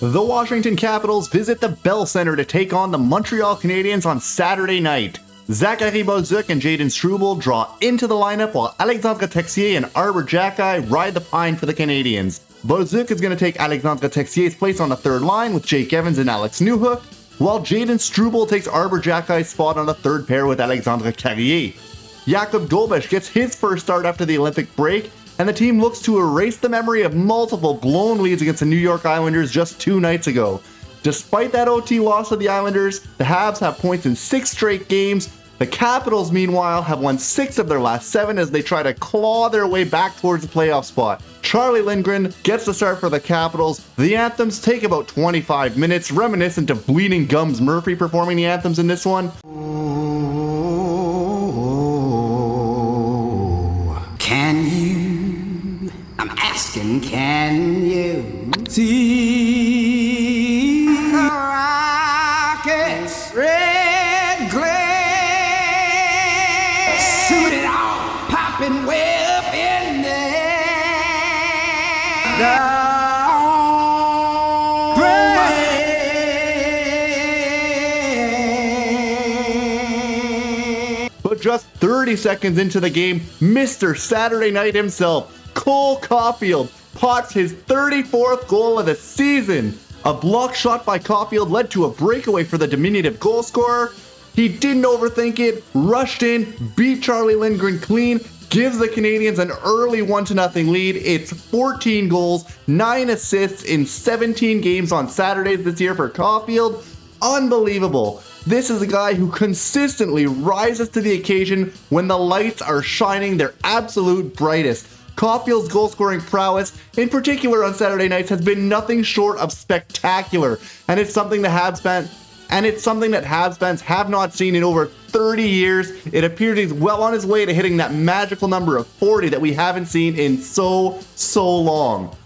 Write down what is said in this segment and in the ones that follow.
The Washington Capitals visit the Bell Center to take on the Montreal Canadiens on Saturday night. Zachary Bolduc and Jayden Struble draw into the lineup while Alexandre Texier and Arber Xhekaj ride the pine for the Canadiens. Bolduc is going to take Alexandre Texier's place on the third line with Jake Evans and Alex Newhook, while Jayden Struble takes Arber Xhekaj's spot on the third pair with Alexandre Carrier. Jakub Dobeš gets his first start after the Olympic break, and the team looks to erase the memory of multiple blown leads against the New York Islanders just 2 nights ago. Despite that OT loss of the Islanders, the Habs have points in 6 straight games. The Capitals, meanwhile, have won 6 of their last 7 as they try to claw their way back towards the playoff spot. Charlie Lindgren gets the start for the Capitals. The anthems take about 25 minutes, reminiscent of Bleeding Gums Murphy performing the anthems in this one. Can you, I'm asking, can you see the rocket's red glare? Suit it all, popping way up in there. But just 30 seconds into the game, Mr. Saturday Night himself, Cole Caufield, pots his 34th goal of the season. A block shot by Caufield led to a breakaway for the diminutive goal scorer. He didn't overthink it, rushed in, beat Charlie Lindgren clean, gives the Canadiens an early 1-0 lead. It's 14 goals, 9 assists in 17 games on Saturdays this year for Caufield. Unbelievable. This is a guy who consistently rises to the occasion when the lights are shining their absolute brightest. Caufield's goal-scoring prowess, in particular on Saturday nights, has been nothing short of spectacular, and it's something that Habs fans have not seen in over 30 years. It appears he's well on his way to hitting that magical number of 40 that we haven't seen in so long.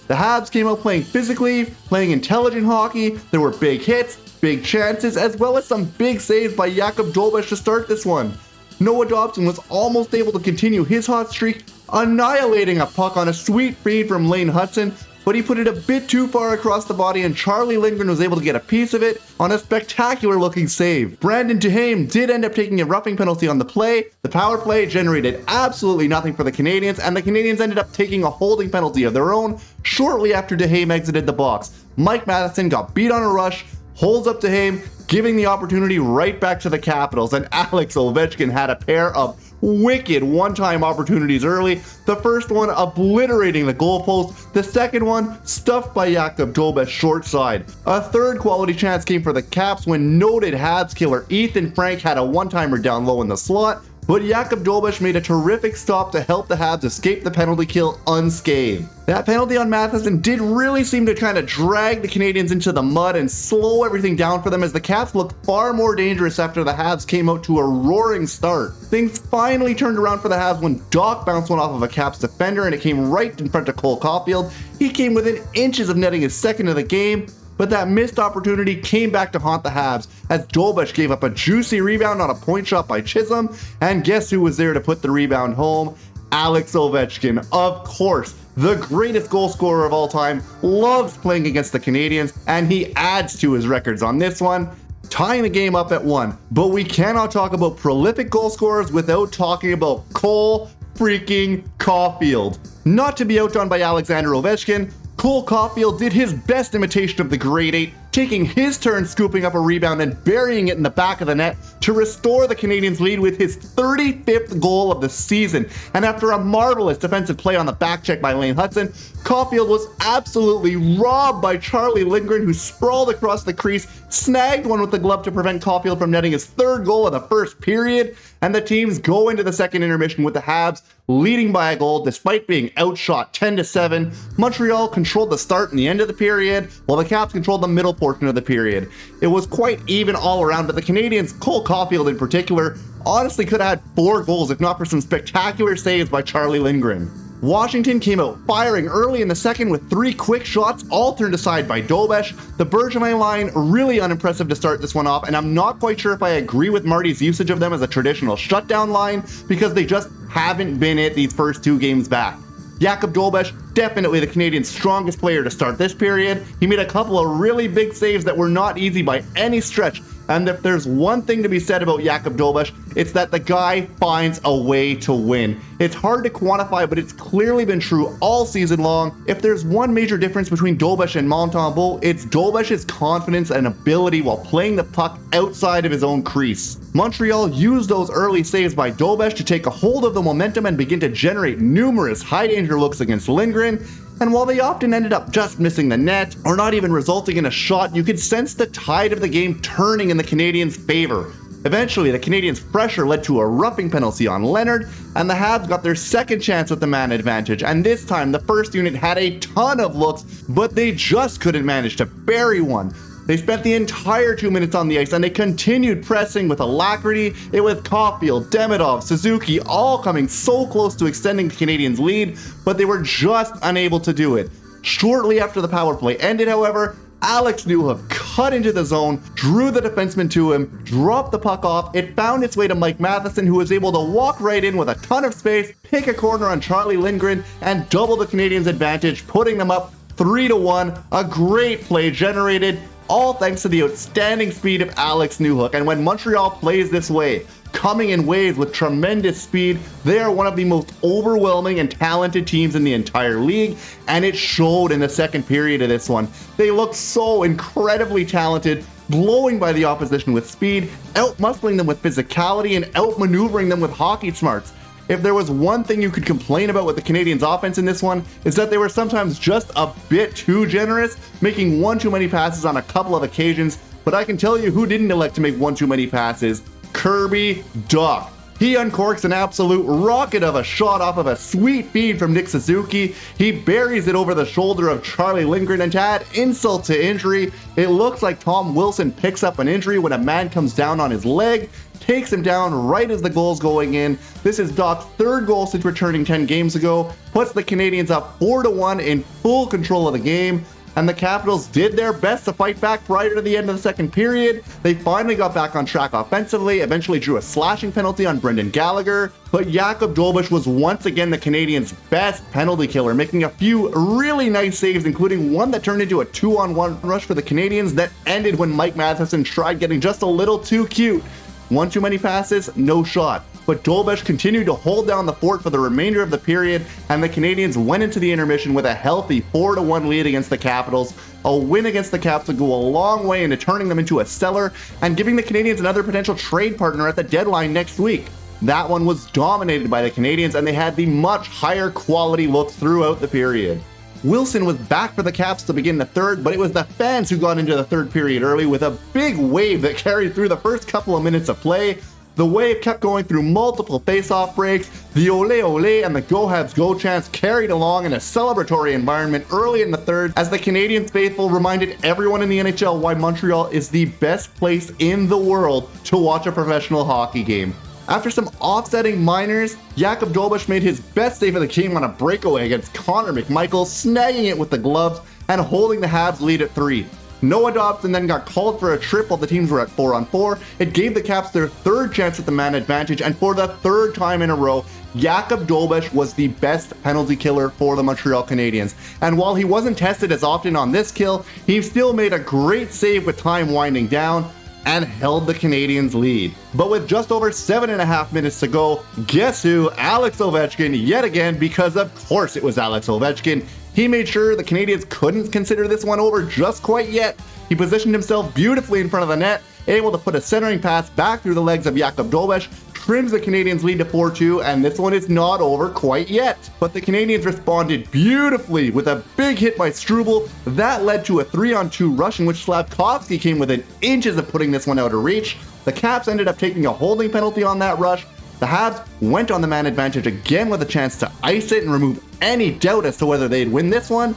The Habs came out playing physically, playing intelligent hockey. There were big hits, big chances, as well as some big saves by Jakub Dobeš to start this one. Noah Dobson was almost able to continue his hot streak, annihilating a puck on a sweet feed from Lane Hudson, but he put it a bit too far across the body and Charlie Lindgren was able to get a piece of it on a spectacular looking save. Brandon Duhaime did end up taking a roughing penalty on the play. The power play generated absolutely nothing for the Canadiens, and the Canadiens ended up taking a holding penalty of their own shortly after Duhaime exited the box. Mike Matheson got beat on a rush, holds up Duhaime, giving the opportunity right back to the Capitals, and Alex Ovechkin had a pair of wicked one-time opportunities early. The first one obliterating the goalpost, the second one stuffed by Jakub Dobeš short side. A third quality chance came for the Caps when noted Habs killer Ethan Frank had a one-timer down low in the slot, but Jakub Dobeš made a terrific stop to help the Habs escape the penalty kill unscathed. That penalty on Matheson did really seem to kind of drag the Canadiens into the mud and slow everything down for them as the Caps looked far more dangerous after the Habs came out to a roaring start. Things finally turned around for the Habs when Doc bounced one off of a Caps defender and it came right in front of Cole Caufield. He came within inches of netting his second of the game, but that missed opportunity came back to haunt the Habs as Dobeš gave up a juicy rebound on a point shot by Chisholm, and guess who was there to put the rebound home? Alex Ovechkin, of course. The greatest goal scorer of all time, loves playing against the Canadiens, and he adds to his records on this one, tying the game up at 1. But we cannot talk about prolific goal scorers without talking about Cole freaking Caufield. Not to be outdone by Alexander Ovechkin, Cole Caufield did his best imitation of the Great Eight, taking his turn scooping up a rebound and burying it in the back of the net to restore the Canadiens' lead with his 35th goal of the season. And after a marvelous defensive play on the back check by Lane Hudson, Caufield was absolutely robbed by Charlie Lindgren, who sprawled across the crease, snagged one with the glove to prevent Caufield from netting his 3rd goal of the first period, and the teams go into the second intermission with the Habs leading by a goal despite being outshot 10-7. Montreal controlled the start and the end of the period, while the Caps controlled the middle portion of the period. It was quite even all around, but the Canadiens, Cole Caufield in particular, honestly could have had 4 goals if not for some spectacular saves by Charlie Lindgren. Washington came out firing early in the second with 3 quick shots, all turned aside by Dobeš. The Bergevin line really unimpressive to start this one off, and I'm not quite sure if I agree with Marty's usage of them as a traditional shutdown line because they just haven't been it these first 2 games back. Jakub Dobeš, definitely the Canadiens' strongest player to start this period. He made a couple of really big saves that were not easy by any stretch. And if there's one thing to be said about Jakub Dobeš, it's that the guy finds a way to win. It's hard to quantify, but it's clearly been true all season long. If there's one major difference between Dobeš and Montembeault, it's Dobeš's confidence and ability while playing the puck outside of his own crease. Montreal used those early saves by Dobeš to take a hold of the momentum and begin to generate numerous high-danger looks against Lindgren. And while they often ended up just missing the net, or not even resulting in a shot, you could sense the tide of the game turning in the Canadiens' favor. Eventually, the Canadiens' pressure led to a roughing penalty on Leonard, and the Habs got their second chance with the man advantage, and this time the first unit had a ton of looks, but they just couldn't manage to bury one. They spent the entire 2 minutes on the ice, and they continued pressing with alacrity. It was Caufield, Demidov, Suzuki all coming so close to extending the Canadiens' lead, but they were just unable to do it. Shortly after the power play ended, however, Alex Newhook cut into the zone, drew the defenseman to him, dropped the puck off. It found its way to Mike Matheson, who was able to walk right in with a ton of space, pick a corner on Charlie Lindgren, and double the Canadiens' advantage, putting them up 3-1. A great play generated, all thanks to the outstanding speed of Alex Newhook. And when Montreal plays this way, coming in waves with tremendous speed, they are one of the most overwhelming and talented teams in the entire league, and it showed in the second period of this one. They looked so incredibly talented, blowing by the opposition with speed, out-muscling them with physicality, and out-maneuvering them with hockey smarts. If there was one thing you could complain about with the Canadiens' offense in this one, is that they were sometimes just a bit too generous, making one too many passes on a couple of occasions. But I can tell you who didn't elect to make one too many passes: Kirby Dach. He uncorks an absolute rocket of a shot off of a sweet feed from Nick Suzuki. He buries it over the shoulder of Charlie Lindgren, and to add insult to injury, it looks like Tom Wilson picks up an injury when a man comes down on his leg, takes him down right as the goal's going in. This is Dach's third goal since returning 10 games ago, puts the Canadiens up 4-1 in full control of the game. And the Capitals did their best to fight back prior to the end of the second period. They finally got back on track offensively, eventually drew a slashing penalty on Brendan Gallagher, but Jakub Dobeš was once again the Canadiens' best penalty killer, making a few really nice saves, including one that turned into a 2-on-1 rush for the Canadiens that ended when Mike Matheson tried getting just a little too cute. One too many passes, no shot. But Dobeš continued to hold down the fort for the remainder of the period, and the Canadiens went into the intermission with a healthy 4-1 lead against the Capitals. A win against the Caps would go a long way into turning them into a seller and giving the Canadiens another potential trade partner at the deadline next week. That one was dominated by the Canadiens, and they had the much higher quality looks throughout the period. Wilson was back for the Caps to begin the third, but it was the fans who got into the third period early with a big wave that carried through the first couple of minutes of play. The wave kept going through multiple face-off breaks. The ole ole and the go Habs go chants carried along in a celebratory environment early in the third, as the Canadiens faithful reminded everyone in the NHL why Montreal is the best place in the world to watch a professional hockey game. After some offsetting minors, Jakub Dobeš made his best save of the game on a breakaway against Connor McMichael, snagging it with the gloves and holding the Habs lead at 3. Noah Dobson then got called for a trip while the teams were at 4-on-4. It gave the Caps their third chance at the man advantage, and for the third time in a row, Jakub Dobeš was the best penalty killer for the Montreal Canadiens. And while he wasn't tested as often on this kill, he still made a great save with time winding down and held the Canadiens' lead. But with just over 7.5 minutes to go, guess who? Alex Ovechkin, yet again, because of course it was Alex Ovechkin. He made sure the Canadiens couldn't consider this one over just quite yet. He positioned himself beautifully in front of the net, able to put a centering pass back through the legs of Jakub Dobeš, trims the Canadiens' lead to 4-2, and this one is not over quite yet. But the Canadiens responded beautifully with a big hit by Struble. That led to a 3-on-2 rush in which Slafkovsky came within inches of putting this one out of reach. The Caps ended up taking a holding penalty on that rush. The Habs went on the man advantage again with a chance to ice it and remove any doubt as to whether they'd win this one.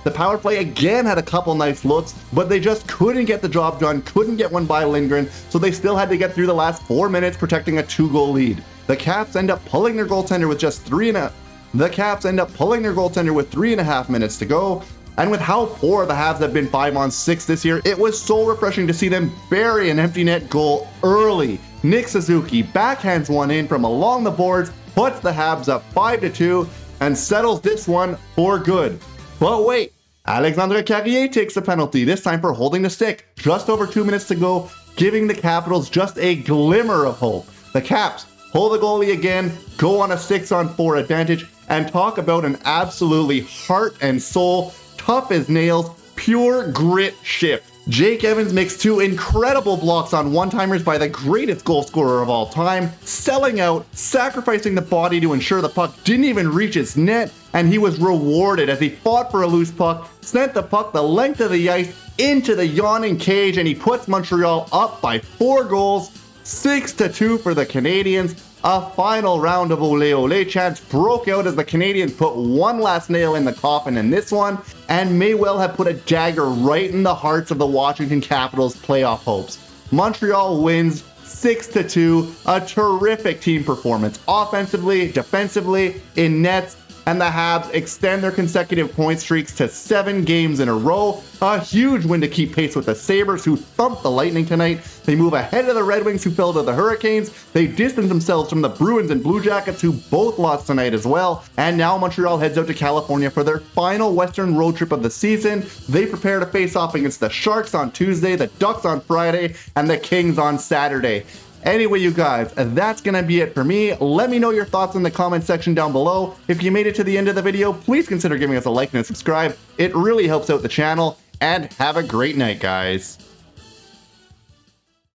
The power play again had a couple nice looks, but they just couldn't get the job done, couldn't get one by Lindgren, so they still had to get through the last 4 minutes protecting a 2-goal lead. The Caps end up pulling their goaltender with just 3.5 minutes to go. And with how poor the Habs have been 5-on-6 this year, it was so refreshing to see them bury an empty net goal early. Nick Suzuki backhands one in from along the boards, puts the Habs up 5-2. and settles this one for good. But wait, Alexandre Carrier takes a penalty, this time for holding the stick. Just over 2 minutes to go, giving the Capitals just a glimmer of hope. The Caps hold the goalie again, go on a 6-on-4 advantage, and talk about an absolutely heart and soul, tough as nails, pure grit shift. Jake Evans makes 2 incredible blocks on one-timers by the greatest goal scorer of all time, selling out, sacrificing the body to ensure the puck didn't even reach its net, and he was rewarded as he fought for a loose puck, sent the puck the length of the ice into the yawning cage, and he puts Montreal up by 4 goals, 6-2 for the Canadiens. A final round of ole ole chants broke out as the Canadiens put one last nail in the coffin in this one, and may well have put a dagger right in the hearts of the Washington Capitals' playoff hopes. Montreal wins 6-2, a terrific team performance, offensively, defensively, in nets, and the Habs extend their consecutive point streaks to 7 games in a row. A huge win to keep pace with the Sabres, who thumped the Lightning tonight. They move ahead of the Red Wings, who fell to the Hurricanes. They distance themselves from the Bruins and Blue Jackets, who both lost tonight as well. And now Montreal heads out to California for their final Western road trip of the season. They prepare to face off against the Sharks on Tuesday, the Ducks on Friday, and the Kings on Saturday. Anyway, you guys, that's going to be it for me. Let me know your thoughts in the comment section down below. If you made it to the end of the video, please consider giving us a like and a subscribe. It really helps out the channel. And have a great night, guys.